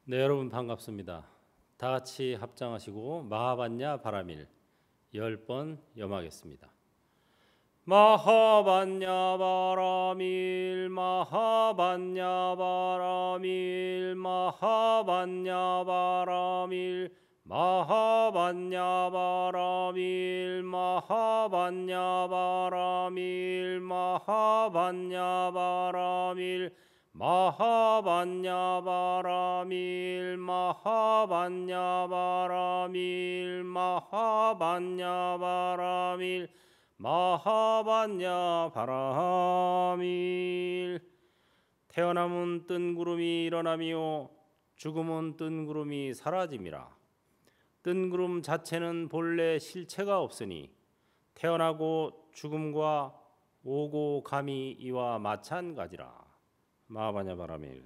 네, 여러분 반갑습니다. 다 같이 합장하시고 마하반야 바라밀 10번 염하겠습니다. 마하반야 바라밀 마하반야 바라밀 마하반야 바라밀 마하반야 바라밀 마하반야 바라밀 마하반야 바라밀 마하반야 바라밀 마하반야 바라밀 마하반야 바라밀 마하반야 바라밀. 태어남은 뜬 구름이 일어나미요 죽음은 뜬 구름이 사라짐이라. 뜬 구름 자체는 본래 실체가 없으니 태어나고 죽음과 오고 감이 이와 마찬가지라. 마하반야 바라밀.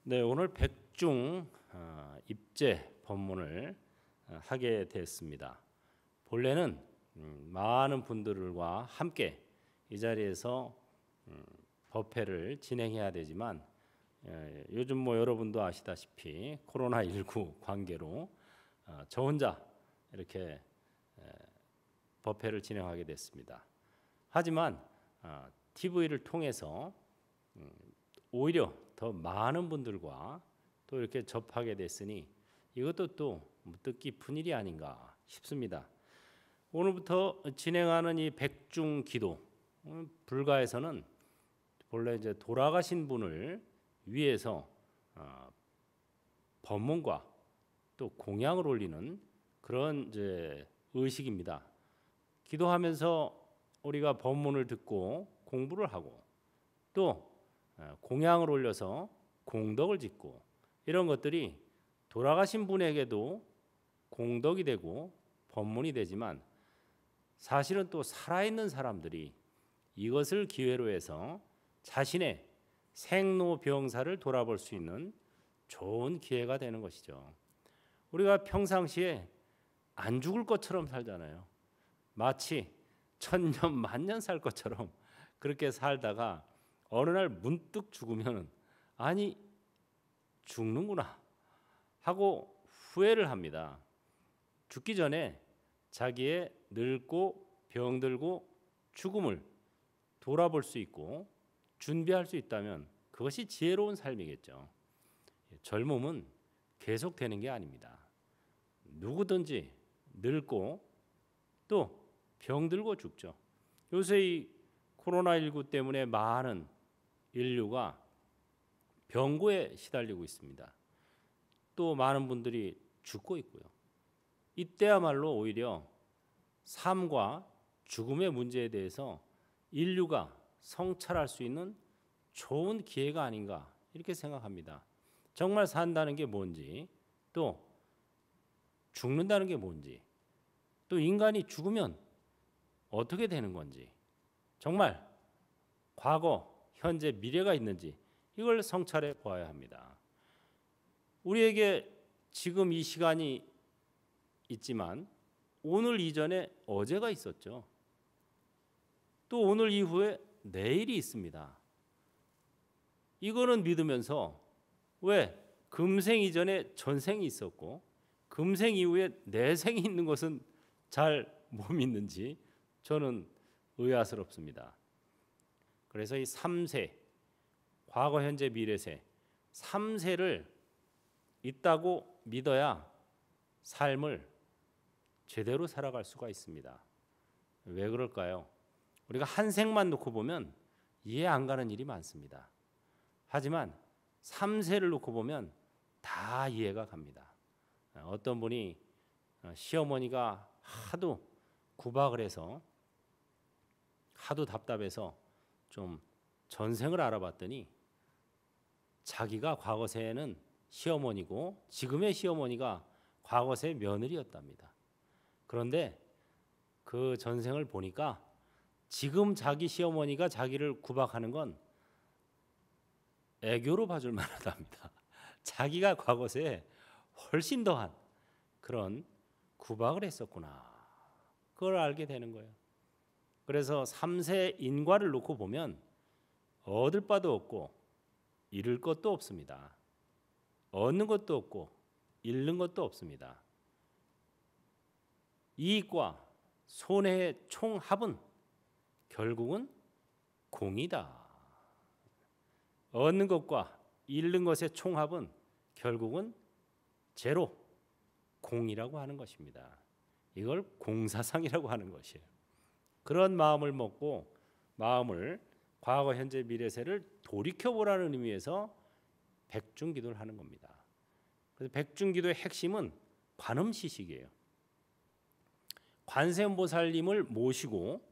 네, 오늘 백중 입제 법문을 하게 됐습니다. 본래는 많은 분들과 함께 이 자리에서 법회를 진행해야 되지만 요즘 뭐 여러분도 아시다시피 코로나19 관계로 저 혼자 이렇게 법회를 진행하게 됐습니다. 하지만 TV를 통해서 오히려 더 많은 분들과 또 이렇게 접하게 됐으니 이것도 또 뜻깊은 일이 아닌가 싶습니다. 오늘부터 진행하는 이 백중 기도, 불가에서는 본래 이제 돌아가신 분을 위해서 법문과 또 공양을 올리는 그런 이제 의식입니다. 기도하면서 우리가 법문을 듣고 공부를 하고 또 공양을 올려서 공덕을 짓고 이런 것들이 돌아가신 분에게도 공덕이 되고 법문이 되지만 사실은 또 살아있는 사람들이 이것을 기회로 해서 자신의 생로병사를 돌아볼 수 있는 좋은 기회가 되는 것이죠. 우리가 평상시에 안 죽을 것처럼 살잖아요. 마치 천년 만년 살 것처럼 그렇게 살다가 어느 날 문득 죽으면 아니 죽는구나 하고 후회를 합니다. 죽기 전에 자기의 늙고 병들고 죽음을 돌아볼 수 있고 준비할 수 있다면 그것이 지혜로운 삶이겠죠. 젊음은 계속되는 게 아닙니다. 누구든지 늙고 또 병들고 죽죠. 요새 이 코로나19 때문에 많은 인류가 병고에 시달리고 있습니다. 또 많은 분들이 죽고 있고요. 이때야말로 오히려 삶과 죽음의 문제에 대해서 인류가 성찰할 수 있는 좋은 기회가 아닌가 이렇게 생각합니다. 정말 산다는 게 뭔지, 또 죽는다는 게 뭔지, 또 인간이 죽으면 어떻게 되는 건지, 정말 과거, 현재, 미래가 있는지 이걸 성찰해 보아야 합니다. 우리에게 지금 이 시간이 있지만 오늘 이전에 어제가 있었죠. 또 오늘 이후에 내일이 있습니다. 이거는 믿으면서 왜 금생 이전에 전생이 있었고 금생 이후에 내생이 있는 것은 잘 못 믿는지 저는 의아스럽습니다. 그래서 이 3세, 과거, 현재, 미래세 3세를 있다고 믿어야 삶을 제대로 살아갈 수가 있습니다. 왜 그럴까요? 우리가 한 생만 놓고 보면 이해 안 가는 일이 많습니다. 하지만 3세를 놓고 보면 다 이해가 갑니다. 어떤 분이 시어머니가 하도 구박을 해서 하도 답답해서 좀 전생을 알아봤더니 자기가 과거세에는 시어머니고 지금의 시어머니가 과거세 며느리였답니다. 그런데 그 전생을 보니까 지금 자기 시어머니가 자기를 구박하는 건 애교로 봐줄 만하답니다. 자기가 과거세에 훨씬 더한 그런 구박을 했었구나. 그걸 알게 되는 거예요. 그래서 3세 인과를 놓고 보면 얻을 바도 없고 잃을 것도 없습니다. 얻는 것도 없고 잃는 것도 없습니다. 이익과 손해의 총합은 결국은 공이다. 얻는 것과 잃는 것의 총합은 결국은 제로, 공이라고 하는 것입니다. 이걸 공사상이라고 하는 것이에요. 그런 마음을 먹고 마음을 과거, 현재, 미래세를 돌이켜보라는 의미에서 백중기도를 하는 겁니다. 그래서 백중기도의 핵심은 관음시식이에요. 관세음보살님을 모시고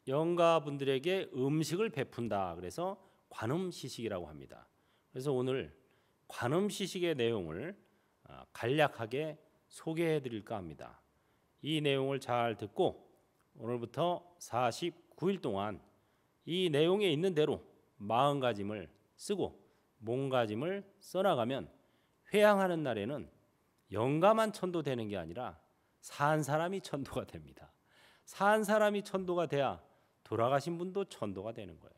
영가분들에게 음식을 베푼다. 그래서 관음시식이라고 합니다. 그래서 오늘 관음시식의 내용을 간략하게 소개해 드릴까 합니다. 이 내용을 잘 듣고 오늘부터 49일 동안 이 내용에 있는 대로 마음가짐을 쓰고 몸가짐을 써나가면 회향하는 날에는 영가만 천도되는 게 아니라 산 사람이 천도가 됩니다. 산 사람이 천도가 돼야 돌아가신 분도 천도가 되는 거예요.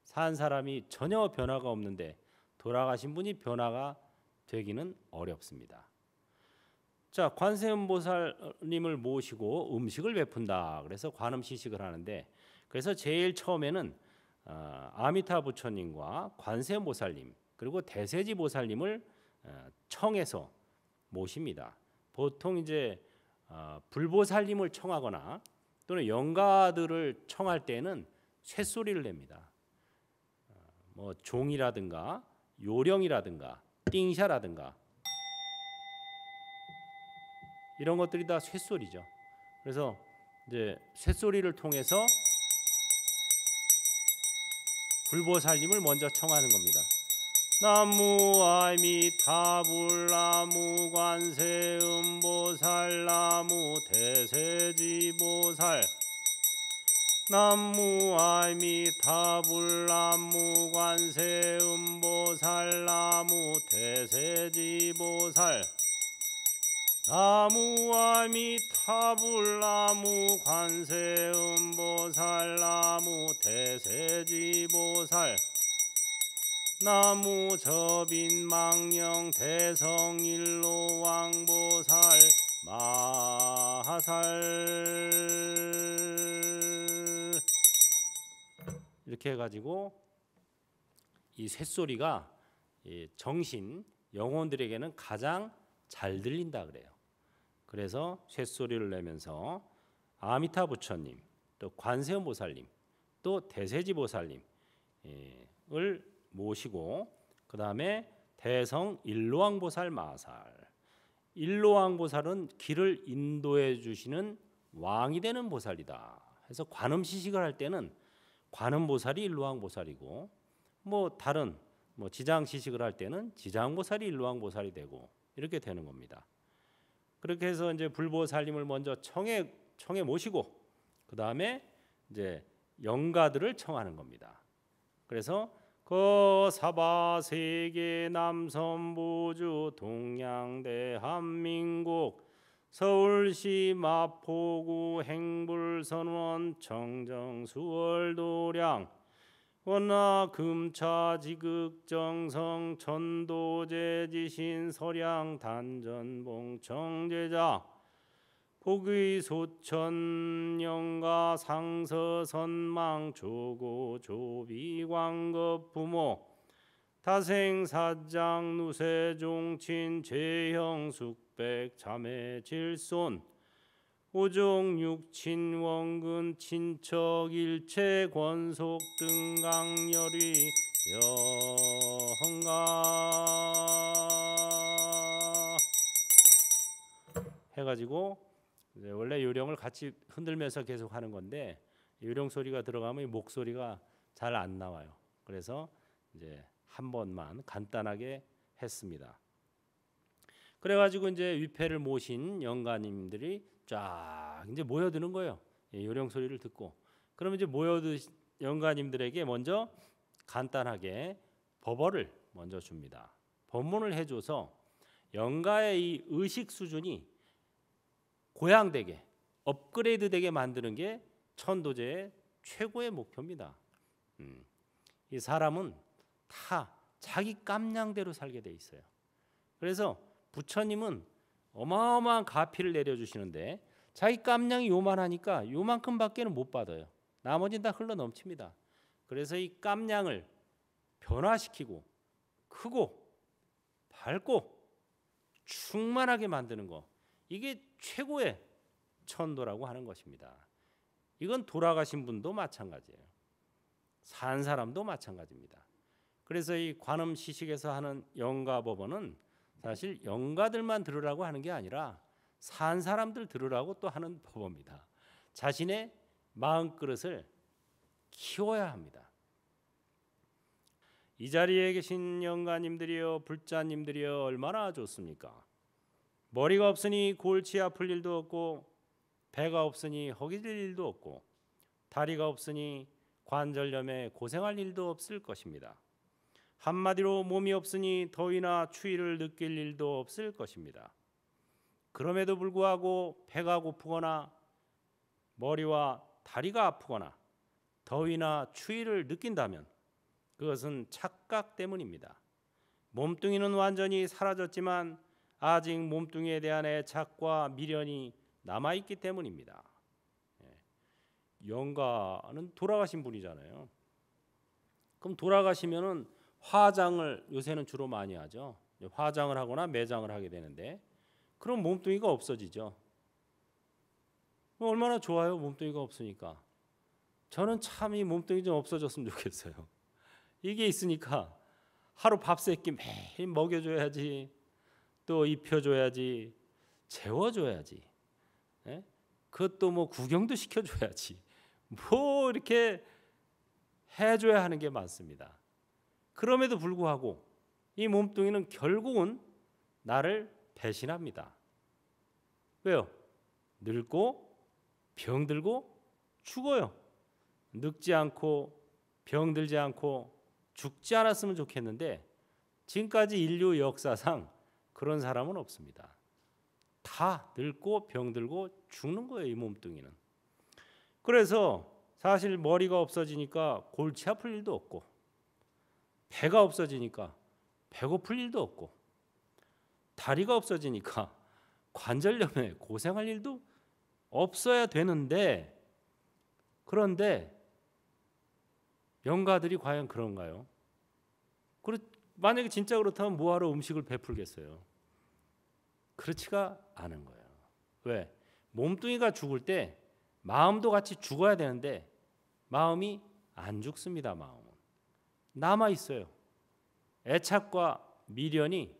산 사람이 전혀 변화가 없는데 돌아가신 분이 변화가 되기는 어렵습니다. 자, 관세음보살님을 모시고 음식을 베푼다. 그래서 관음시식을 하는데, 그래서 제일 처음에는 아미타 부처님과 관세음보살님 그리고 대세지보살님을 청해서 모십니다. 보통 이제 불보살님을 청하거나 또는 영가들을 청할 때는 쇳소리를 냅니다. 뭐 종이라든가 요령이라든가 띵샤라든가 이런 것들이 다 쇳소리죠. 그래서 이제 쇳소리를 통해서 불보살님을 먼저 청하는 겁니다. 나무 아미타불 나무 관세음보살 나무 대세지보살 나무 아미타불 나무 관세음보살 나무 대세지보살 나무 아미타불 나무 관세음보살 나무 대세지보살 나무 저빈망령 대성일로왕보살 마하살 이렇게 해가지고 이 쇳소리가 정신 영혼들에게는 가장 잘 들린다 그래요. 그래서 쇳소리를 내면서 아미타 부처님, 또 관세음보살님, 또 대세지보살님을 모시고 그 다음에 대성 일로왕보살 마살. 일로왕보살은 길을 인도해 주시는 왕이 되는 보살이다. 그래서 관음시식을 할 때는 관음보살이 일로왕보살이고 뭐 다른 지장시식을 할 때는 지장보살이 일로왕보살이 되고 이렇게 되는 겁니다. 그렇게 해서 이제 불보살님을 먼저 청해 모시고 그 다음에 이제 영가들을 청하는 겁니다. 그래서 거사바 세계 남선부주 동양 대한민국 서울시 마포구 행불선원 청정수월도량 원나 금차지극정성 천도제지신 서량 단전봉 청제자 복의 소천 영가 상서선망 조고 조비광급 부모 다생사장 누세종친 제형 숙백 자매 질손 오종 육친 원근 친척 일체 권속 등강열이 영가 해가지고 이제 원래 요령을 같이 흔들면서 계속 하는 건데 요령 소리가 들어가면 목소리가 잘 안 나와요. 그래서 이제 한 번만 간단하게 했습니다. 그래가지고 이제 위패를 모신 영가님들이 쫙 이제 모여드는 거예요. 요령 소리를 듣고 그러면 이제 모여든 영가님들에게 먼저 간단하게 법어를 먼저 줍니다. 법문을 해줘서 영가의 이 의식 수준이 고양되게 업그레이드되게 만드는 게 천도제의 최고의 목표입니다. 이 사람은 다 자기 깜냥대로 살게 돼 있어요. 그래서 부처님은 어마어마한 가피를 내려주시는데 자기 깜냥이 요만하니까 요만큼밖에는 못 받아요. 나머지는 다 흘러 넘칩니다. 그래서 이 깜냥을 변화시키고 크고 밝고 충만하게 만드는 거, 이게 최고의 천도라고 하는 것입니다. 이건 돌아가신 분도 마찬가지예요. 산 사람도 마찬가지입니다. 그래서 이 관음 시식에서 하는 영가법원은 사실 영가들만 들으라고 하는 게 아니라 산 사람들 들으라고 또 하는 법입니다. 자신의 마음그릇을 키워야 합니다. 이 자리에 계신 영가님들이여 불자님들이여 얼마나 좋습니까? 머리가 없으니 골치 아플 일도 없고, 배가 없으니 허기질 일도 없고, 다리가 없으니 관절염에 고생할 일도 없을 것입니다. 한마디로 몸이 없으니 더위나 추위를 느낄 일도 없을 것입니다. 그럼에도 불구하고 배가 고프거나 머리와 다리가 아프거나 더위나 추위를 느낀다면 그것은 착각 때문입니다. 몸뚱이는 완전히 사라졌지만 아직 몸뚱이에 대한 애착과 미련이 남아있기 때문입니다. 영가는 돌아가신 분이잖아요. 그럼 돌아가시면은 화장을 요새는 주로 많이 하죠. 화장을 하거나 매장을 하게 되는데 그럼 몸뚱이가 없어지죠. 얼마나 좋아요, 몸뚱이가 없으니까. 저는 참 이 몸뚱이 좀 없어졌으면 좋겠어요. 이게 있으니까 하루 밥 세 끼 매일 먹여줘야지, 또 입혀줘야지, 재워줘야지, 그것도 뭐 구경도 시켜줘야지, 뭐 이렇게 해줘야 하는 게 많습니다. 그럼에도 불구하고 이 몸뚱이는 결국은 나를 배신합니다. 왜요? 늙고 병들고 죽어요. 늙지 않고 병들지 않고 죽지 않았으면 좋겠는데 지금까지 인류 역사상 그런 사람은 없습니다. 다 늙고 병들고 죽는 거예요, 이 몸뚱이는. 그래서 사실 머리가 없어지니까 골치 아플 일도 없고, 배가 없어지니까 배고플 일도 없고, 다리가 없어지니까 관절염에 고생할 일도 없어야 되는데, 그런데 영가들이 과연 그런가요? 만약에 진짜 그렇다면 뭐하러 음식을 베풀겠어요? 그렇지가 않은 거예요. 왜? 몸뚱이가 죽을 때 마음도 같이 죽어야 되는데 마음이 안 죽습니다. 마음은 남아 있어요. 애착과 미련이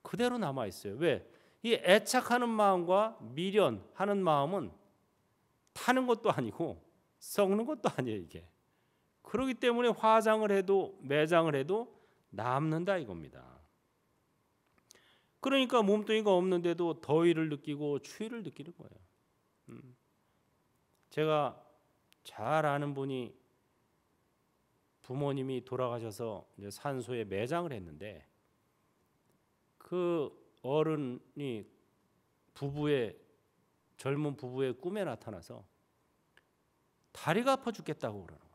그대로 남아 있어요. 왜? 이 애착하는 마음과 미련하는 마음은 타는 것도 아니고 썩는 것도 아니에요, 이게. 그렇기 때문에 화장을 해도 매장을 해도 남는다 이겁니다. 그러니까 몸뚱이가 없는데도 더위를 느끼고 추위를 느끼는 거예요. 제가 잘 아는 분이 부모님이 돌아가셔서 이제 산소에 매장을 했는데 그 어른이 젊은 부부의 꿈에 나타나서 다리가 아파 죽겠다고 그러는 거예요.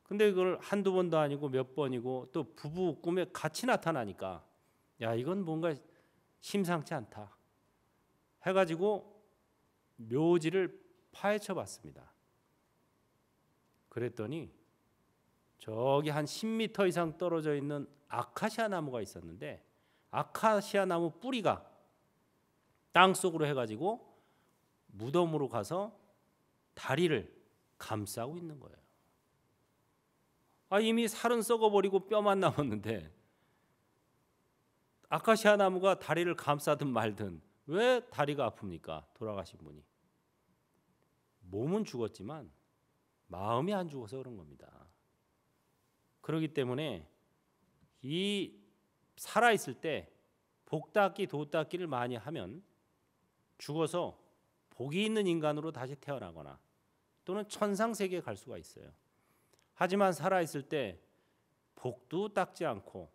근데 그걸 한두 번도 아니고 몇 번이고 또 부부 꿈에 같이 나타나니까 야, 이건 뭔가 심상치 않다 해가지고 묘지를 파헤쳐 봤습니다. 그랬더니 저기 한 10m 이상 떨어져 있는 아카시아 나무가 있었는데 아카시아 나무 뿌리가 땅속으로 해가지고 무덤으로 가서 다리를 감싸고 있는 거예요. 이미 살은 썩어버리고 뼈만 남았는데 아카시아 나무가 다리를 감싸든 말든 왜 다리가 아픕니까? 돌아가신 분이. 몸은 죽었지만 마음이 안 죽어서 그런 겁니다. 그렇기 때문에 이 살아있을 때 복닦기 도닦기를 많이 하면 죽어서 복이 있는 인간으로 다시 태어나거나 또는 천상세계에 갈 수가 있어요. 하지만 살아있을 때 복도 닦지 않고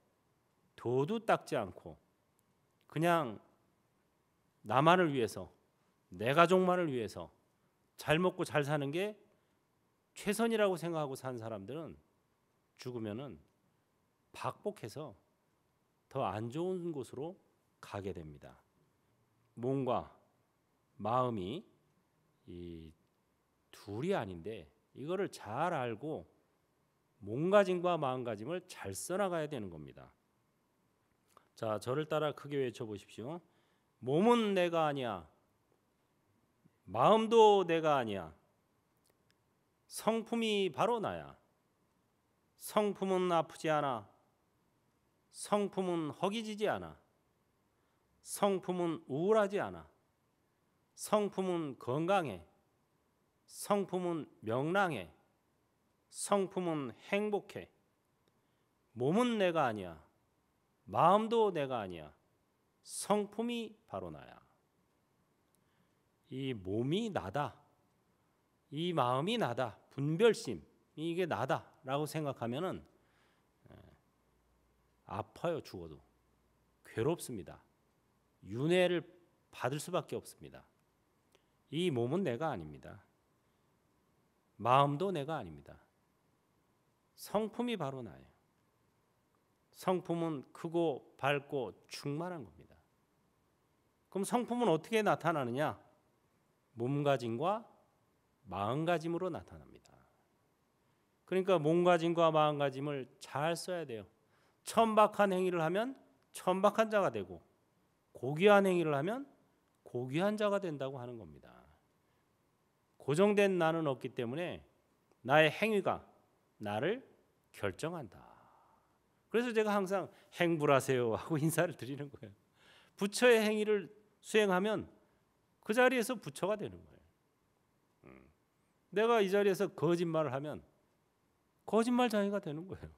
도도 닦지 않고 그냥 나만을 위해서 내 가족만을 위해서 잘 먹고 잘 사는 게 최선이라고 생각하고 산 사람들은 죽으면은 박복해서 더 안 좋은 곳으로 가게 됩니다. 몸과 마음이 이 둘이 아닌데 이거를 잘 알고 몸가짐과 마음가짐을 잘 써나가야 되는 겁니다. 자, 저를 따라 크게 외쳐보십시오. 몸은 내가 아니야. 마음도 내가 아니야. 성품이 바로 나야. 성품은 아프지 않아. 성품은 허기지지 않아. 성품은 우울하지 않아. 성품은 건강해. 성품은 명랑해. 성품은 행복해. 몸은 내가 아니야. 마음도 내가 아니야. 성품이 바로 나야. 이 몸이 나다. 이 마음이 나다. 분별심 이게 나다라고 생각하면은 아파요. 죽어도 괴롭습니다. 윤회를 받을 수밖에 없습니다. 이 몸은 내가 아닙니다. 마음도 내가 아닙니다. 성품이 바로 나예요. 성품은 크고 밝고 충만한 겁니다. 그럼 성품은 어떻게 나타나느냐? 몸가짐과 마음가짐으로 나타납니다. 그러니까 몸가짐과 마음가짐을 잘 써야 돼요. 천박한 행위를 하면 천박한 자가 되고 고귀한 행위를 하면 고귀한 자가 된다고 하는 겁니다. 고정된 나는 없기 때문에 나의 행위가 나를 결정한다. 그래서 제가 항상 행불하세요 하고 인사를 드리는 거예요. 부처의 행위를 수행하면 그 자리에서 부처가 되는 거예요. 내가 이 자리에서 거짓말을 하면 거짓말장애가 되는 거예요.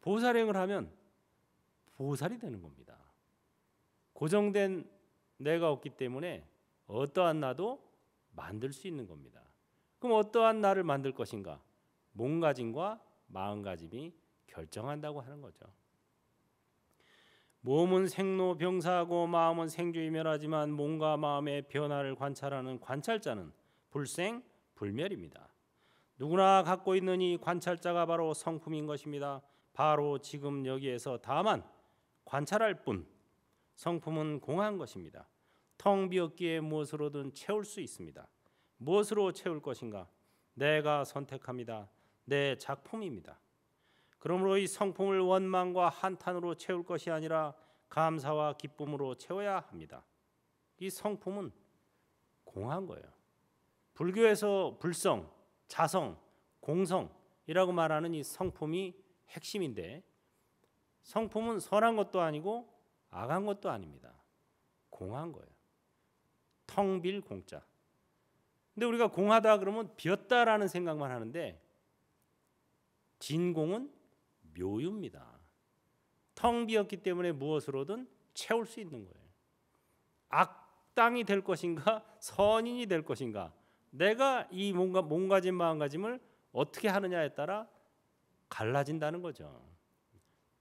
보살행을 하면 보살이 되는 겁니다. 고정된 내가 없기 때문에 어떠한 나도 만들 수 있는 겁니다. 그럼 어떠한 나를 만들 것인가? 몸가짐과 마음가짐이 결정한다고 하는 거죠. 몸은 생로병사하고 마음은 생주이멸하지만 몸과 마음의 변화를 관찰하는 관찰자는 불생불멸입니다. 누구나 갖고 있는 이 관찰자가 바로 성품인 것입니다. 바로 지금 여기에서 다만 관찰할 뿐. 성품은 공한 것입니다. 텅 비었기에 무엇으로든 채울 수 있습니다. 무엇으로 채울 것인가? 내가 선택합니다. 내 작품입니다. 그러므로 이 성품을 원망과 한탄으로 채울 것이 아니라 감사와 기쁨으로 채워야 합니다. 이 성품은 공한 거예요. 불교에서 불성, 자성, 공성이라고 말하는 이 성품이 핵심인데 성품은 선한 것도 아니고 악한 것도 아닙니다. 공한 거예요. 텅 빌 공짜. 근데 우리가 공하다 그러면 비었다라는 생각만 하는데 진공은 묘유입니다. 텅 비었기 때문에 무엇으로든 채울 수 있는 거예요. 악당이 될 것인가 선인이 될 것인가 내가 이 몸가짐 마음가짐을 어떻게 하느냐에 따라 갈라진다는 거죠.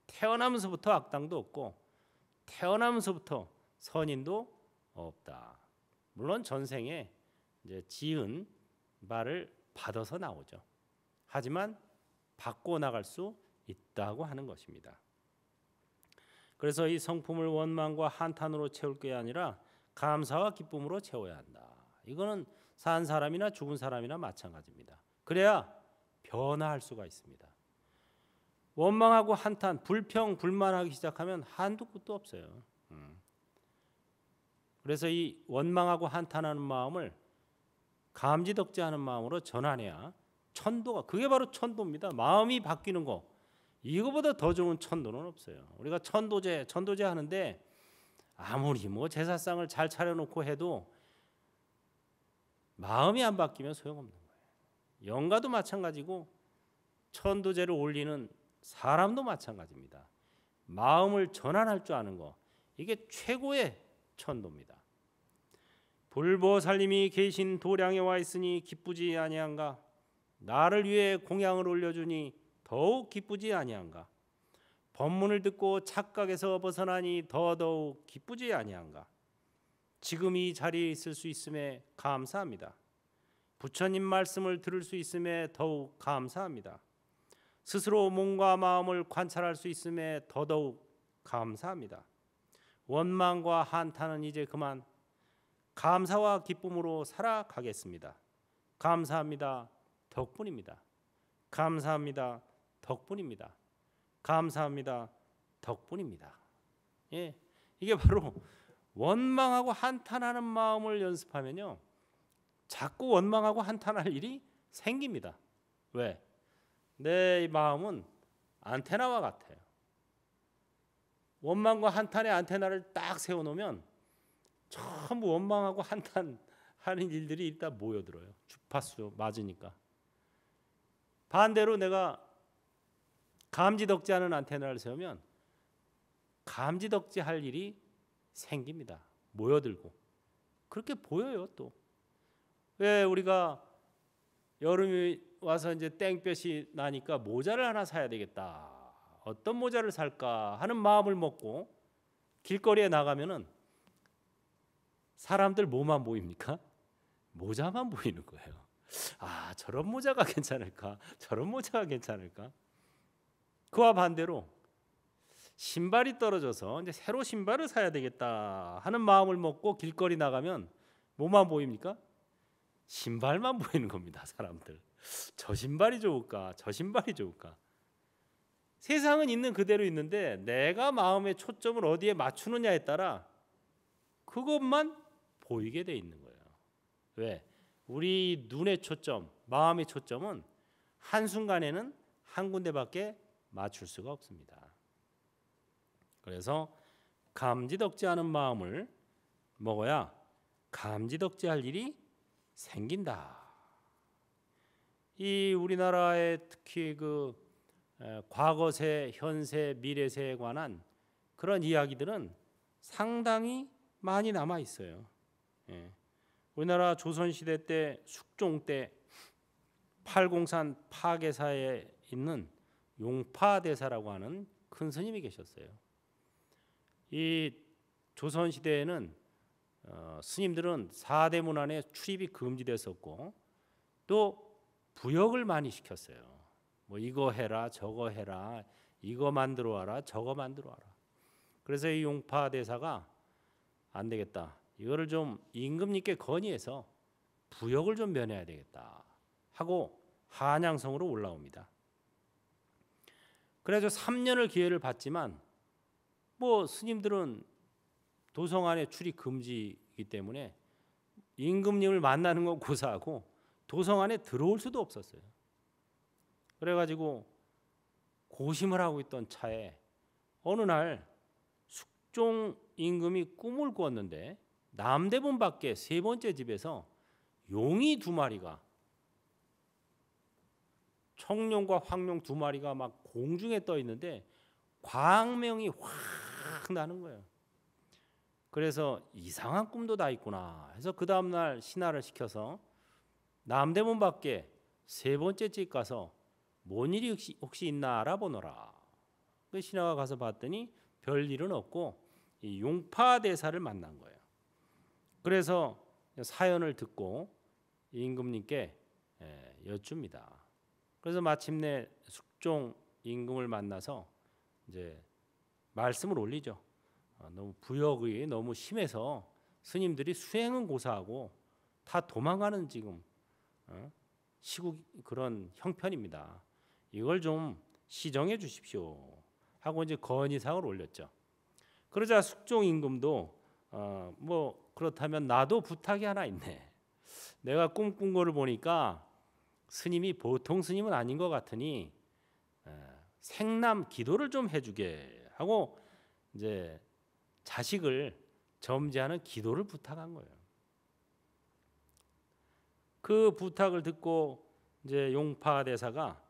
태어나면서부터 악당도 없고 태어나면서부터 선인도 없다. 물론 전생에 이제 지은 바를 받아서 나오죠. 하지만 바꿔 나갈 수 있다고 하는 것입니다. 그래서 이 성품을 원망과 한탄으로 채울 게 아니라 감사와 기쁨으로 채워야 한다. 이거는 산 사람이나 죽은 사람이나 마찬가지입니다. 그래야 변화할 수가 있습니다. 원망하고 한탄, 불평, 불만하기 시작하면 한도 끝도 없어요. 그래서 이 원망하고 한탄하는 마음을 감지덕지하는 마음으로 전환해야 천도가 그게 바로 천도입니다. 마음이 바뀌는 거 이거보다 더 좋은 천도는 없어요. 우리가 천도제 하는데 아무리 뭐 제사상을 잘 차려놓고 해도 마음이 안 바뀌면 소용없는 거예요. 영가도 마찬가지고 천도제를 올리는 사람도 마찬가지입니다. 마음을 전환할 줄 아는 거 이게 최고의 천도입니다. 불보살님이 계신 도량에 와 있으니 기쁘지 아니한가? 나를 위해 공양을 올려주니 더욱 기쁘지 아니한가? 법문을 듣고 착각에서 벗어나니 더더욱 기쁘지 아니한가? 지금 이 자리에 있을 수 있음에 감사합니다. 부처님 말씀을 들을 수 있음에 더욱 감사합니다. 스스로 몸과 마음을 관찰할 수 있음에 더더욱 감사합니다. 원망과 한탄은 이제 그만 감사와 기쁨으로 살아가겠습니다. 감사합니다. 덕분입니다. 감사합니다. 덕분입니다. 감사합니다. 덕분입니다. 예, 이게 바로 원망하고 한탄하는 마음을 연습하면요, 자꾸 원망하고 한탄할 일이 생깁니다. 왜? 내 마음은 안테나와 같아요. 원망과 한탄의 안테나를 딱 세워놓으면 전부 원망하고 한탄하는 일들이 일단 모여들어요. 주파수 맞으니까. 반대로 내가 감지덕지하는 안테나를 세우면 감지덕지할 일이 생깁니다. 모여들고. 그렇게 보여요. 또 왜 우리가 여름이 와서 이제 땡볕이 나니까 모자를 하나 사야 되겠다, 어떤 모자를 살까 하는 마음을 먹고 길거리에 나가면은 사람들 뭐만 보입니까? 모자만 보이는 거예요. 아, 저런 모자가 괜찮을까? 저런 모자가 괜찮을까? 그와 반대로 신발이 떨어져서 이제 새로 신발을 사야 되겠다 하는 마음을 먹고 길거리 나가면 뭐만 보입니까? 신발만 보이는 겁니다. 사람들. 저 신발이 좋을까? 저 신발이 좋을까? 세상은 있는 그대로 있는데 내가 마음의 초점을 어디에 맞추느냐에 따라 그것만 보이게 돼 있는 거예요. 왜? 우리 눈의 초점, 마음의 초점은 한순간에는 한 군데밖에 맞출 수가 없습니다. 그래서 감지덕지하는 마음을 먹어야 감지덕지할 일이 생긴다. 이 우리나라의 특히 그 과거세, 현세, 미래세에 관한 그런 이야기들은 상당히 많이 남아 있어요. 예. 우리나라 조선시대 때 숙종 때 팔공산 파계사에 있는 용파대사라고 하는 큰 스님이 계셨어요. 이 조선시대에는 스님들은 사대문 안에 출입이 금지됐었고 또 부역을 많이 시켰어요. 뭐 이거 해라 저거 해라, 이거 만들어 와라 저거 만들어 와라. 그래서 이 용파대사가 안 되겠다, 이거를 좀 임금님께 건의해서 부역을 좀 면해야 되겠다 하고 한양성으로 올라옵니다. 그래서 3년을 기회를 받지만 뭐 스님들은 도성 안에 출입 금지이기 때문에 임금님을 만나는 건 고사하고 도성 안에 들어올 수도 없었어요. 그래가지고 고심을 하고 있던 차에 어느 날 숙종 임금이 꿈을 꾸었는데 남대문 밖에 세 번째 집에서 용이 2마리가, 청룡과 황룡 2마리가 막 공중에 떠 있는데 광명이 확 나는 거예요. 그래서 이상한 꿈도 다 있구나 해서 그 다음날 신하를 시켜서 남대문 밖에 세 번째 집 가서 뭔 일이 혹시 있나 알아보노라. 그 신하가 가서 봤더니 별일은 없고 이 용파대사를 만난 거예요. 그래서 사연을 듣고 임금님께 여쭙니다. 그래서 마침내 숙종 임금을 만나서 이제 말씀을 올리죠. 너무 부역이 너무 심해서 스님들이 수행은 고사하고 다 도망가는 지금 시국 그런 형편입니다. 이걸 좀 시정해 주십시오 하고 이제 건의사항을 올렸죠. 그러자 숙종 임금도 뭐 그렇다면 나도 부탁이 하나 있네. 내가 꿈꾼 거를 보니까 스님이 보통 스님은 아닌 것 같으니 생남 기도를 좀 해주게 하고 이제 자식을 점지하는 기도를 부탁한 거예요. 그 부탁을 듣고 이제 용파대사가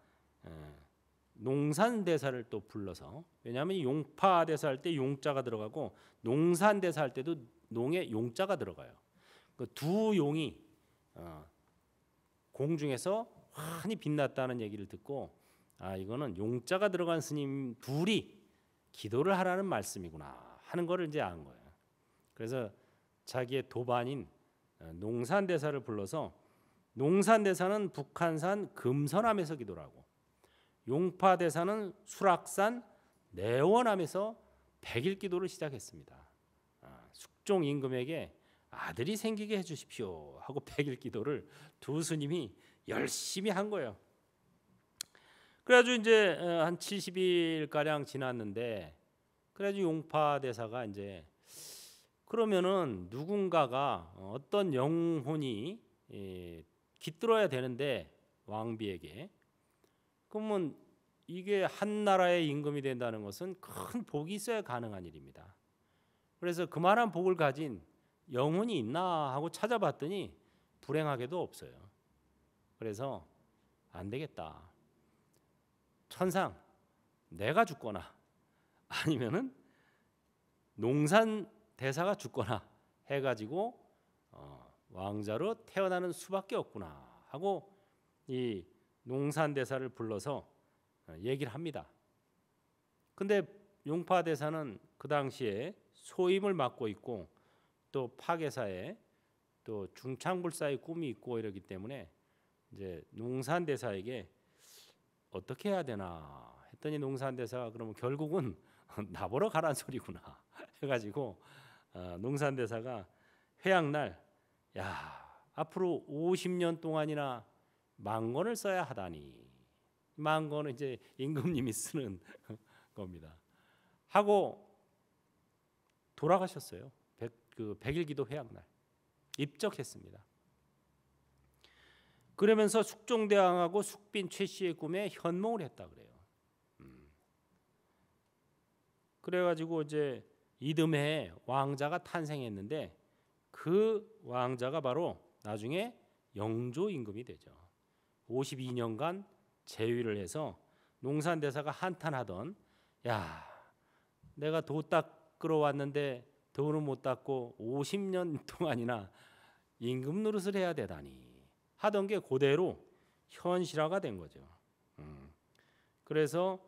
농산대사를 또 불러서, 왜냐하면 용파대사 할 때 용자가 들어가고 농산대사 할 때도 농에 용자가 들어가요. 그 두 용이 공중에서 환히 빛났다는 얘기를 듣고 아, 이거는 용자가 들어간 스님 둘이 기도를 하라는 말씀이구나 하는 거를 이제 안 거예요. 그래서 자기의 도반인 농산대사를 불러서, 농산대사는 북한산 금서남에서 기도를 하고 용파 대사는 수락산 내원암에서 백일 기도를 시작했습니다. 숙종 임금에게 아들이 생기게 해주십시오 하고 백일 기도를 두 스님이 열심히 한 거예요. 그래가지고 이제 한 70일 가량 지났는데, 그래가지고 용파 대사가 이제 그러면은 누군가가 어떤 영혼이 깃들어야 되는데 왕비에게, 그러면 이게 한 나라의 임금이 된다는 것은 큰 복이 있어야 가능한 일입니다. 그래서 그만한 복을 가진 영혼이 있나 하고 찾아봤더니 불행하게도 없어요. 그래서 안 되겠다. 천상 내가 죽거나 아니면은 농산 대사가 죽거나 해가지고 왕자로 태어나는 수밖에 없구나 하고 이 농산 대사를 불러서 얘기를 합니다. 근데 용파 대사는 그 당시에 소임을 맡고 있고 또 파괴사에 또 중창불사의 꿈이 있고 이러기 때문에 이제 농산 대사에게 어떻게 해야 되나 했더니 농산 대사가 그러면 결국은 나보러 가란 소리구나 해가지고 농산 대사가 회양날, 야, 앞으로 50년 동안이나 만권을 써야 하다니, 만권은 이제 임금님이 쓰는 겁니다 하고 돌아가셨어요. 백일기도 회양날 입적했습니다. 그러면서 숙종대왕하고 숙빈 최씨의 꿈에 현몽을 했다 그래요. 그래가지고 이제 이듬해 왕자가 탄생했는데 그 왕자가 바로 나중에 영조 임금이 되죠. 52년간 재위를 해서 농산 대사가 한탄하던, 야, 내가 도 닦으러 왔는데 도를 못 닦고 50년 동안이나 임금 노릇을 해야 되다니 하던 게 그대로 현실화가 된 거죠. 그래서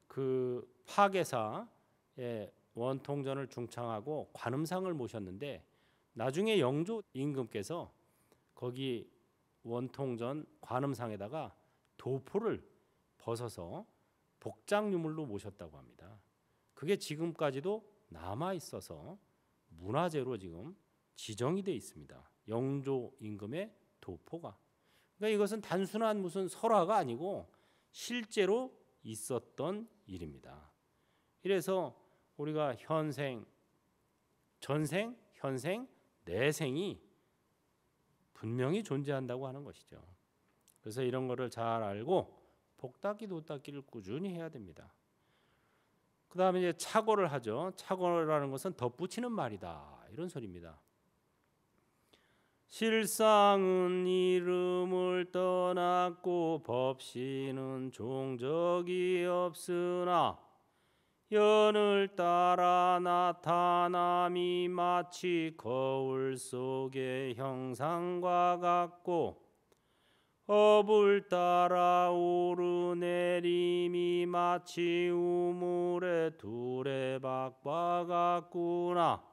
그 파괴사의 원통전을 중창하고 관음상을 모셨는데 나중에 영조 임금께서 거기 원통전 관음상에다가 도포를 벗어서 복장유물로 모셨다고 합니다. 그게 지금까지도 남아 있어서 문화재로 지금 지정이 돼 있습니다. 영조 임금의 도포가. 그러니까 이것은 단순한 무슨 설화가 아니고 실제로 있었던 일입니다. 이래서 우리가 현생, 전생, 현생, 내생이 분명히 존재한다고 하는 것이죠. 그래서 이런 거를 잘 알고 복닦기 도닦기를 꾸준히 해야 됩니다. 그 다음에 이제 착오를 하죠. 착오라는 것은 덧붙이는 말이다, 이런 소리입니다. 실상은 이름을 떠났고 법시는 종적이 없으나 연을 따라 나타남이 마치 거울 속의 형상과 같고 업을 따라 오르내림이 마치 우물의 두레박과 같구나.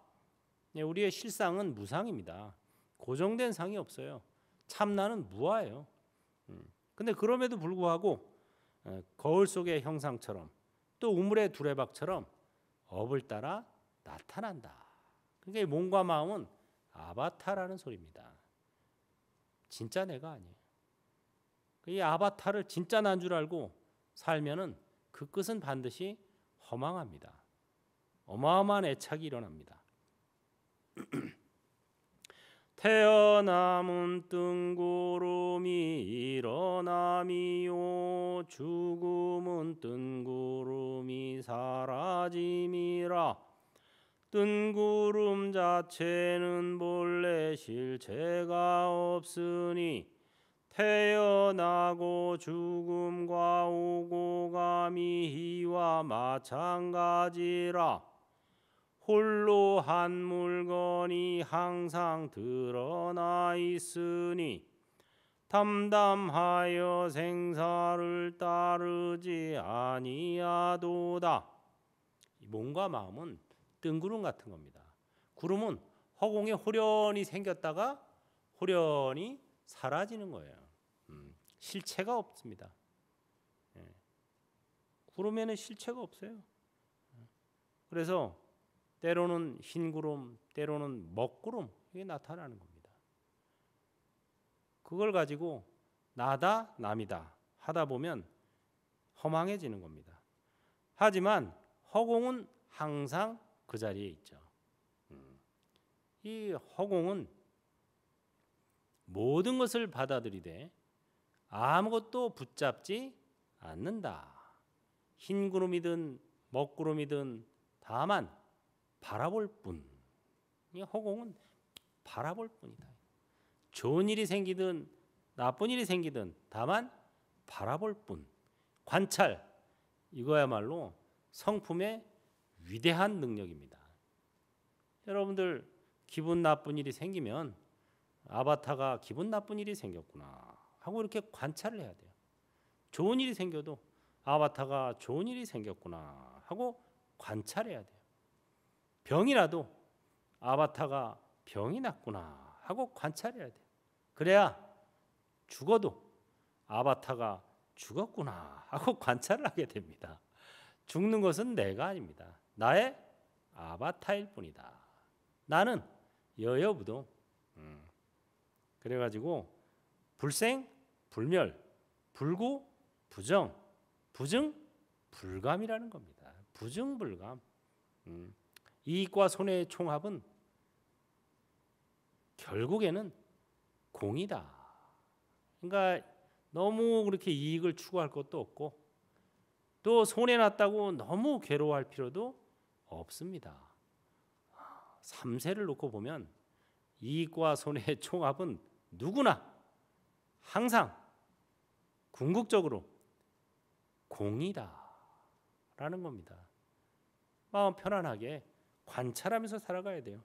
우리의 실상은 무상입니다. 고정된 상이 없어요. 참나는 무아예요. 근데 그럼에도 불구하고 거울 속의 형상처럼 또 우물의 두레박처럼 업을 따라 나타난다. 그러니까 몸과 마음은 아바타라는 소리입니다. 진짜 내가 아니에요. 이 아바타를 진짜 난 줄 알고 살면은 그 끝은 반드시 허망합니다. 어마어마한 애착이 일어납니다. 태어남은 뜬구름이 일어남이요 죽음은 뜬구름이 사라짐이라. 뜬구름 자체는 본래 실체가 없으니 태어나고 죽음과 오고 감이 이와 마찬가지라. 홀로 한 물건이 항상 드러나 있으니 담담하여 생사를 따르지 아니하도다. 몸과 마음은 뜬구름 같은 겁니다. 구름은 허공에 호련히 생겼다가 호련히 사라지는 거예요. 실체가 없습니다. 구름에는 실체가 없어요. 그래서 때로는 흰 구름, 때로는 먹구름 이게 나타나는 겁니다. 그걸 가지고 나다 남이다 하다 보면 허망해지는 겁니다. 하지만 허공은 항상 그 자리에 있죠. 이 허공은 모든 것을 받아들이되 아무것도 붙잡지 않는다. 흰 구름이든 먹구름이든 다만 바라볼 뿐. 이 허공은 바라볼 뿐이다. 좋은 일이 생기든 나쁜 일이 생기든 다만 바라볼 뿐. 관찰, 이거야말로 성품의 위대한 능력입니다. 여러분들 기분 나쁜 일이 생기면 아바타가 기분 나쁜 일이 생겼구나 하고 이렇게 관찰을 해야 돼요. 좋은 일이 생겨도 아바타가 좋은 일이 생겼구나 하고 관찰해야 돼요. 병이라도 아바타가 병이 났구나 하고 관찰해야 돼요. 그래야 죽어도 아바타가 죽었구나 하고 관찰을 하게 됩니다. 죽는 것은 내가 아닙니다. 나의 아바타일 뿐이다. 나는 여여부동. 그래가지고 불생, 불멸, 불구, 부정, 부증, 불감이라는 겁니다. 부증불감. 이익과 손해의 총합은 결국에는 공이다. 그러니까 너무 그렇게 이익을 추구할 것도 없고 또 손해 났다고 너무 괴로워할 필요도 없습니다. 삼세를 놓고 보면 이익과 손해의 총합은 누구나 항상 궁극적으로 공이다라는 겁니다. 마음 편안하게 관찰하면서 살아가야 돼요.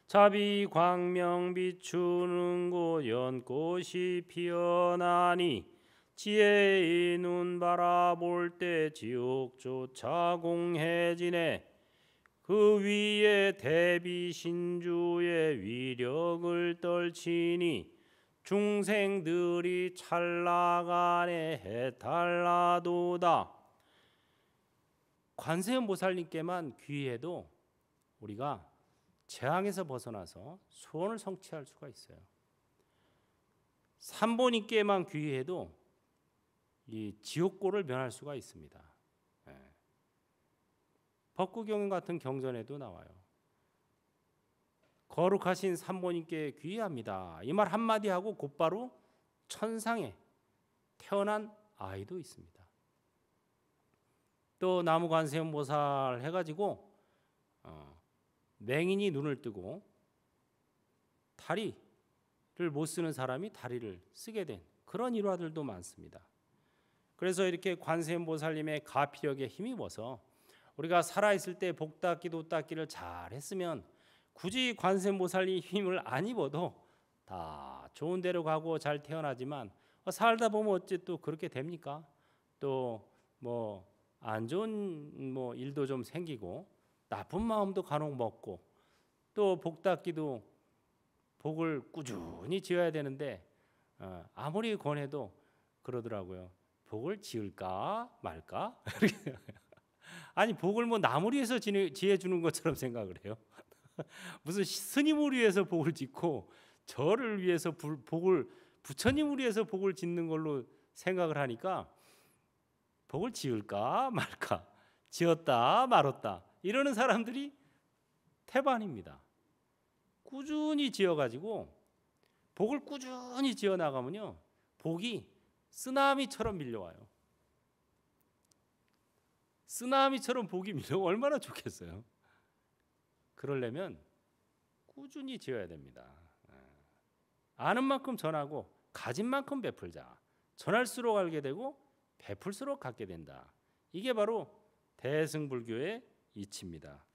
자비 광명 비추는 곳 연꽃이 피어나니 지혜의 눈 바라볼 때 지옥조차 공해지네. 그 위에 대비신주의 위력을 떨치니 중생들이 찰나간에 해탈라도다. 관세음보살님께만 귀의해도 우리가 재앙에서 벗어나서 소원을 성취할 수가 있어요. 삼보님께만 귀의해도 이 지옥고를 면할 수가 있습니다. 법구경 같은 경전에도 나와요. 거룩하신 삼보님께 귀의합니다. 이 말 한마디 하고 곧바로 천상에 태어난 아이도 있습니다. 또 나무관세음보살 해가지고 맹인이 눈을 뜨고 다리를 못 쓰는 사람이 다리를 쓰게 된 그런 일화들도 많습니다. 그래서 이렇게 관세음보살님의 가피력에 힘입어서 우리가 살아있을 때 복닦기 도닦기를 잘 했으면 굳이 관세음보살님 힘을 안 입어도 다 좋은 데로 가고 잘 태어나지만 살다 보면 어째 또 그렇게 됩니까? 또 뭐 안 좋은 일도 좀 생기고 나쁜 마음도 간혹 먹고 또 복닦기도 복을 꾸준히 지어야 되는데 아무리 권해도 그러더라고요. 복을 지을까 말까? 아니 복을 뭐 남을 위해서 지혜 주는 것처럼 생각을 해요. 무슨 스님을 위해서 복을 짓고 저를 위해서 복을 부처님을 위해서 복을 짓는 걸로 생각을 하니까 복을 지을까 말까, 지었다 말았다 이러는 사람들이 태반입니다. 꾸준히 지어가지고 복을 꾸준히 지어 나가면요 복이 쓰나미처럼 밀려와요. 쓰나미처럼 복이 밀려 얼마나 좋겠어요. 그러려면 꾸준히 지어야 됩니다. 아는 만큼 전하고 가진 만큼 베풀자. 전할수록 알게 되고 베풀수록 갖게 된다. 이게 바로 대승불교의 이치입니다.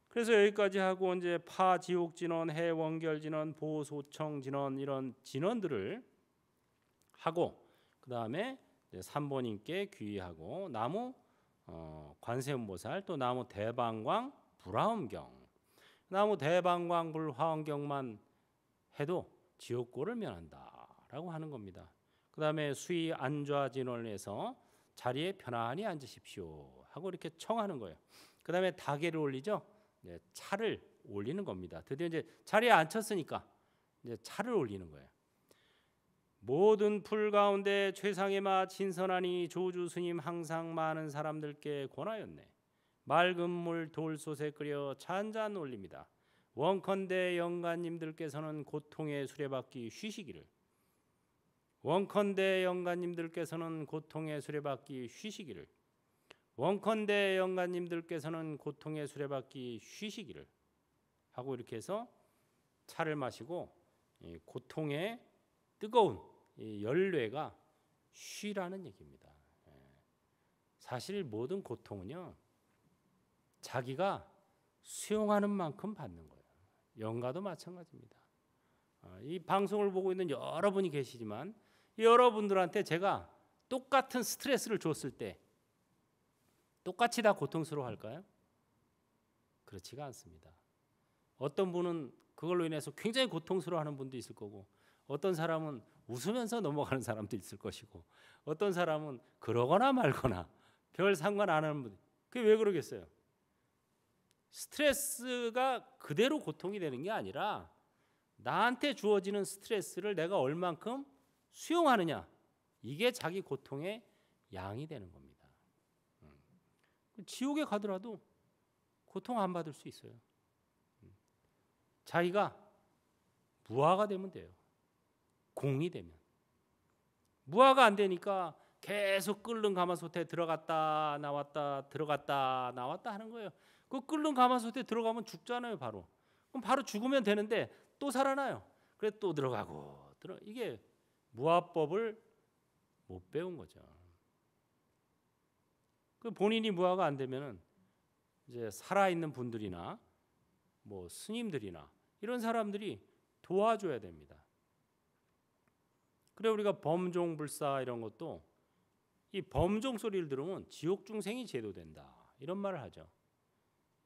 그래서 여기까지 하고 이제 파지옥진원, 해원결진원, 보소청진원 이런 진원들을 하고 그 다음에 삼보님께 귀의하고 나무 관세음보살 또 나무 대방광 불화엄경 나무 대방광 불화엄경만 해도 지옥고를 면한다라고 하는 겁니다. 그 다음에 수의 안좌진원에서 자리에 편안히 앉으십시오 하고 이렇게 청하는 거예요. 그 다음에 다개를 올리죠. 네, 차를 올리는 겁니다. 드디어 이제 자리에 앉혔으니까 이제 차를 올리는 거예요. 모든 풀 가운데 최상의 맛 신선하니 조주 스님 항상 많은 사람들께 권하였네. 맑은 물 돌솥에 끓여 차 한 잔 올립니다. 원컨대 영가님들께서는 고통의 수레바퀴 쉬시기를. 원컨대 영가님들께서는 고통의 수레바퀴 쉬시기를. 원컨대 영가님들께서는 고통의 수레바퀴 쉬시기를 하고 이렇게 해서 차를 마시고 고통의 뜨거운 연뢰가 쉬라는 얘기입니다. 사실 모든 고통은요, 자기가 수용하는 만큼 받는 거예요. 영가도 마찬가지입니다. 이 방송을 보고 있는 여러분이 계시지만 여러분들한테 제가 똑같은 스트레스를 줬을 때 똑같이 다 고통스러워할까요? 그렇지가 않습니다. 어떤 분은 그걸로 인해서 굉장히 고통스러워하는 분도 있을 거고, 어떤 사람은 웃으면서 넘어가는 사람도 있을 것이고, 어떤 사람은 그러거나 말거나 별 상관 안 하는 분. 그게 왜 그러겠어요? 스트레스가 그대로 고통이 되는 게 아니라 나한테 주어지는 스트레스를 내가 얼만큼 수용하느냐, 이게 자기 고통의 양이 되는 겁니다. 지옥에 가더라도 고통 안 받을 수 있어요. 자기가 무아가 되면 돼요. 공이 되면. 무아가 안 되니까 계속 끓는 가마솥에 들어갔다 나왔다 들어갔다 나왔다 하는 거예요. 그 끓는 가마솥에 들어가면 죽잖아요, 바로. 그럼 바로 죽으면 되는데 또 살아나요. 그래 또 들어가고 이게 무아법을 못 배운 거죠. 그 본인이 무아가 안 되면은 이제 살아 있는 분들이나 뭐 스님들이나 이런 사람들이 도와줘야 됩니다. 그래 우리가 범종불사 이런 것도 이 범종 소리를 들으면 지옥 중생이 제도된다 이런 말을 하죠.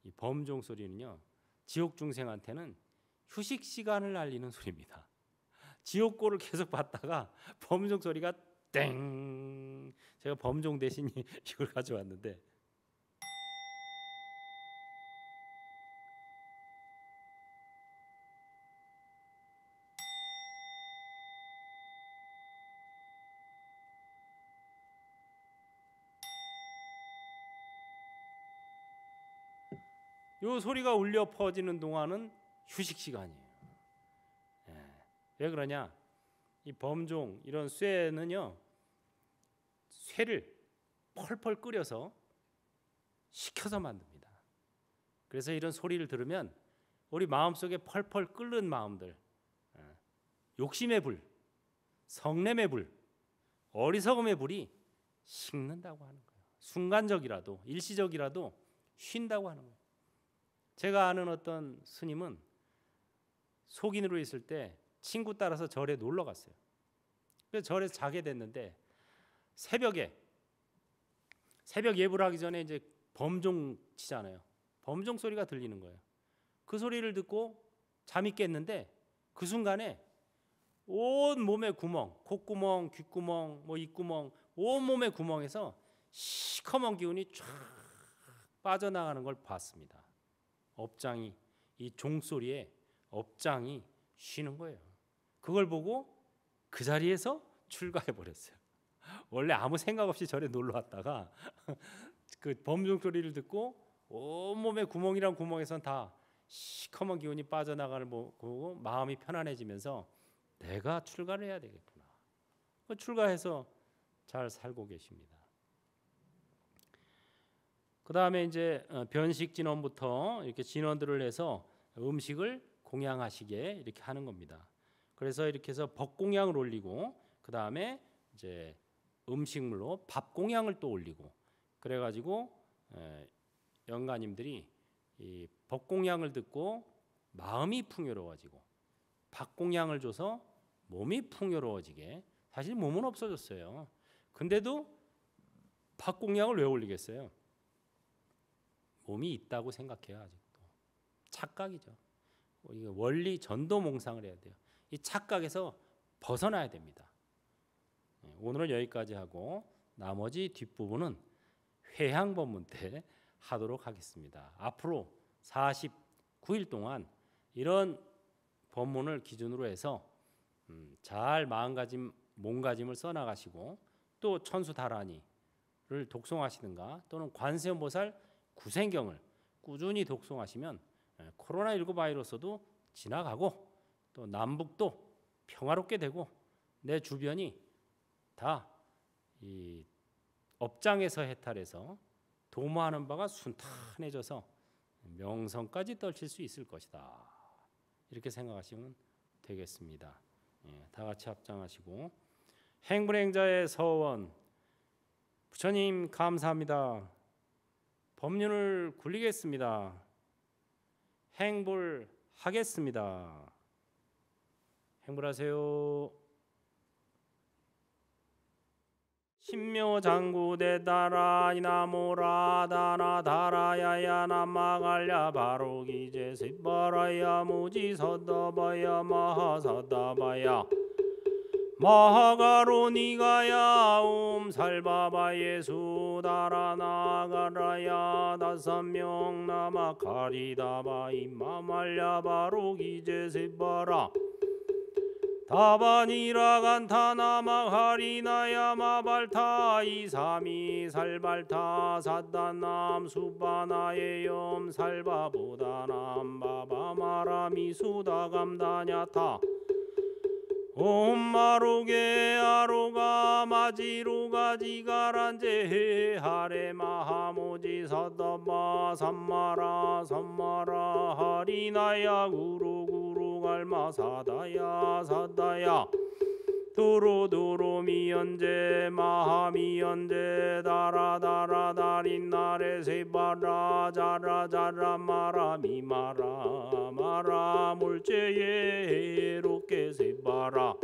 이 범종 소리는요, 지옥 중생한테는 휴식 시간을 알리는 소리입니다. 지옥고를 계속 받다가 범종 소리가 땡. 제가 범종 대신 이걸 가져왔는데, 이 소리가 울려 퍼지는 동안은 휴식 시간이에요. 왜 그러냐? 이 범종 이런 쇠는요, 쇠를 펄펄 끓여서 식혀서 만듭니다. 그래서 이런 소리를 들으면 우리 마음속에 펄펄 끓는 마음들, 욕심의 불, 성냄의 불, 어리석음의 불이 식는다고 하는 거예요. 순간적이라도 일시적이라도 쉰다고 하는 거예요. 제가 아는 어떤 스님은 속인으로 있을 때 친구 따라서 절에 놀러 갔어요. 그래서 절에서 자게 됐는데 새벽 예불 하기 전에 이제 범종 치잖아요. 범종 소리가 들리는 거예요. 그 소리를 듣고 잠이 깼는데 그 순간에 온 몸의 구멍, 콧구멍, 귓구멍, 뭐 입구멍, 온 몸의 구멍에서 시커먼 기운이 쫙 빠져나가는 걸 봤습니다. 업장이, 이 종소리에 업장이 쉬는 거예요. 그걸 보고 그 자리에서 출가해 버렸어요. 원래 아무 생각 없이 절에 놀러 왔다가 그 범종 소리를 듣고 온몸의 구멍이란 구멍에선 다 시커먼 기운이 빠져나가는 거 보고 마음이 편안해지면서 내가 출가를 해야 되겠구나. 출가해서 잘 살고 계십니다. 그 다음에 이제 변식 진원부터 이렇게 진원들을 해서 음식을 공양하시게 이렇게 하는 겁니다. 그래서 이렇게 해서 법공양을 올리고 그 다음에 이제 음식물로 밥공양을 또 올리고 그래가지고 영가님들이 이 법공양을 듣고 마음이 풍요로워지고 밥공양을 줘서 몸이 풍요로워지게. 사실 몸은 없어졌어요. 근데도 밥공양을 왜 올리겠어요? 몸이 있다고 생각해요. 아직도 착각이죠. 이게 원리 전도몽상을 해야 돼요. 이 착각에서 벗어나야 됩니다. 오늘은 여기까지 하고 나머지 뒷부분은 회향 법문 때 하도록 하겠습니다. 앞으로 49일 동안 이런 법문을 기준으로 해서 잘 마음가짐, 몸가짐을 써나가시고 또 천수다란이를 독송하시든가 또는 관세음보살 구생경을 꾸준히 독송하시면 코로나19 바이러스도 지나가고 또 남북도 평화롭게 되고 내 주변이 다 이 업장에서 해탈해서 도모하는 바가 순탄해져서 명성까지 떨칠 수 있을 것이다. 이렇게 생각하시면 되겠습니다. 다 같이 합장하시고 행불행자의 서원 부처님 감사합니다. 법륜을 굴리겠습니다. 행불하겠습니다. 행불하세요. 신묘장구대다라 이나모라다나 다라야야 남마갈랴 바로기제 세바라야 무지서다바야 마하사다바야 마하가로니가야 옴살바바예 수다라나가라야 다삼명 나마카리다바 임마말랴 바로기제 세바라 다바니라간타나마하리나야 마발타 이삼이 살발타 사단남 수바나예염 살바보다남 바바마라미 수다감다냐타 옴마루게 아루가 마지루가 지가란제 하레 마하모지 사다바 삼마라 삼마라 하리나야 구루구루 갈마 사다야 사다야 두루두루 미연제 마하미연제 다라다라 다린나레 세바라 자라자라 마라 미마라 마라 물제예 롭게 세바라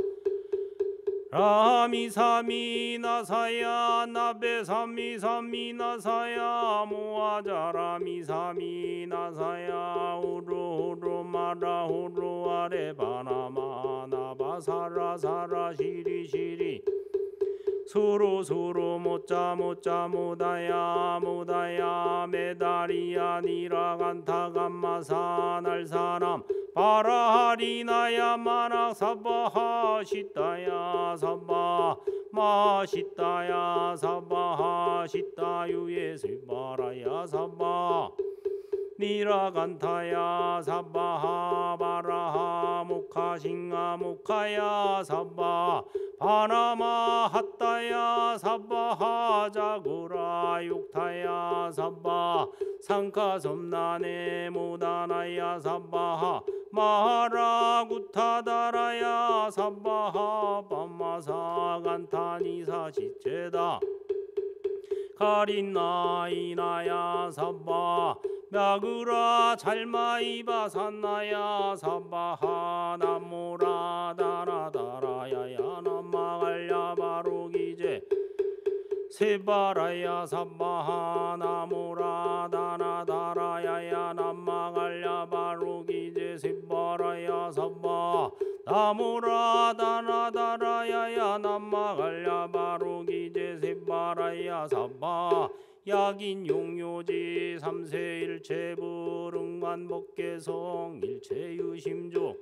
라미사미 나사야 나베사미 사미 나사야 모아자라미 사미 나사야 우루우루 마라 우루 아레 바나마 나바사라 사라 시리 시리 수루 수루 모짜 모짜 모다야 모다야 메다리야 니라간타 감마사 날사람 바라하리나야 마낙 사바하 시타야 사바 마시타야 사바하 시타유예 세바라야 사바 니라간타야 사바하 바라하 모카싱아 모카야 사바 바나마 핫다야 사바하 자구라 육타야 사바 상카섬나네 모다나야 사바하 마하라구타다라야 사바하 밤마사 간타니사 시체다 가린나이나야 사바 나그라 잘마이바 산나야 사바하 나모라 다라다라야야 남마갈랴 바로기제 세바라야 사바하 나모라 다나다라야야 남마갈랴 바로기제 세바라야 사바 나모라 다나다라야야 남마갈랴 바로기제 세바라야 사바 약인 용요지 삼세일체 불응관 법계성 일체유심조